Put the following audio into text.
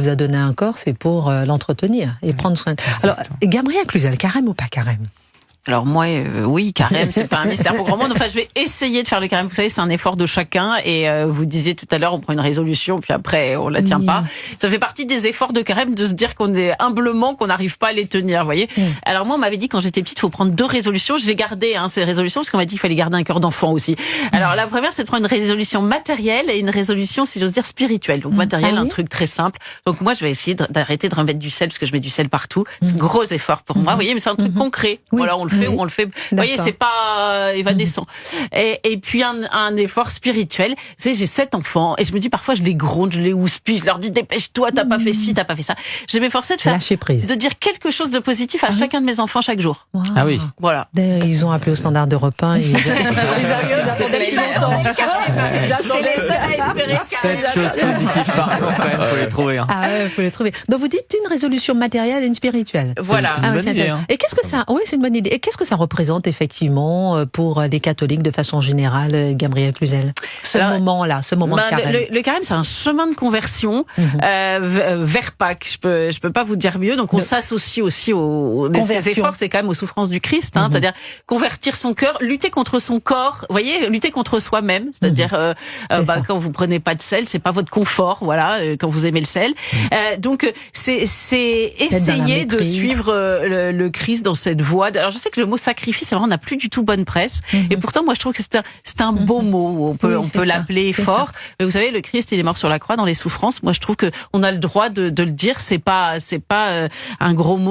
vous a donné un corps, c'est pour l'entretenir et prendre soin. Alors, Gabrielle Cluzel, carême ou pas carême? Alors moi, oui, carême, c'est pas un mystère pour grand monde. Enfin, je vais essayer de faire le carême. Vous savez, c'est un effort de chacun. Et vous disiez tout à l'heure, on prend une résolution, puis après, on la tient pas. Ça fait partie des efforts de carême de se dire qu'on est humblement, qu'on n'arrive pas à les tenir, vous voyez. Alors moi, on m'avait dit quand j'étais petite, il faut prendre 2 résolutions. J'ai gardé ces résolutions parce qu'on m'a dit qu'il fallait garder un cœur d'enfant aussi. Alors la première, c'est de prendre une résolution matérielle et une résolution, si j'ose dire, spirituelle. Donc matérielle, un truc très simple. Donc moi, je vais essayer d'arrêter de remettre du sel parce que je mets du sel partout. C'est un gros effort pour moi, vous voyez, mais c'est un truc concret. Voilà, on le fait ou on le fait. Vous voyez, c'est pas évanescent. Et puis un effort spirituel. Vous savez, j'ai 7 enfants et je me dis parfois je les gronde, je les houspille, je leur dis dépêche-toi, t'as pas fait ci, t'as pas fait ça. Je m'efforçais de faire, lâcher prise, de dire quelque chose de positif à chacun de mes enfants chaque jour. Wow. Ah oui. Voilà. D'ailleurs, ils ont appelé au standard de repas. Ils attendaient plus longtemps. 7 choses positives par jour, quand même, faut les trouver. Ah ouais, faut les trouver. Donc vous dites une résolution matérielle et une spirituelle. Voilà. Une bonne idée, hein. Et qu'est-ce que ça, oui, c'est une bonne idée. Et qu'est-ce que ça représente effectivement pour les catholiques de façon générale, Gabrielle Cluzel? Ce moment-là, ce moment de carême. Le carême, c'est un chemin de conversion vers Pâques. Je peux pas vous dire mieux. Donc on s'associe aussi ces efforts, c'est quand même aux souffrances du Christ, hein, c'est-à-dire convertir son cœur, lutter contre son corps, vous voyez, lutter contre soi-même, c'est-à-dire quand vous prenez pas de sel, c'est pas votre confort, voilà, quand vous aimez le sel. Donc c'est essayer de suivre le Christ dans cette voie. Alors je sais que le mot sacrifice, on n'a plus du tout bonne presse, et pourtant moi je trouve que c'est un beau mot. On peut l'appeler fort. Mais vous savez, le Christ, il est mort sur la croix dans les souffrances. Moi je trouve que on a le droit de le dire. C'est pas un gros mot.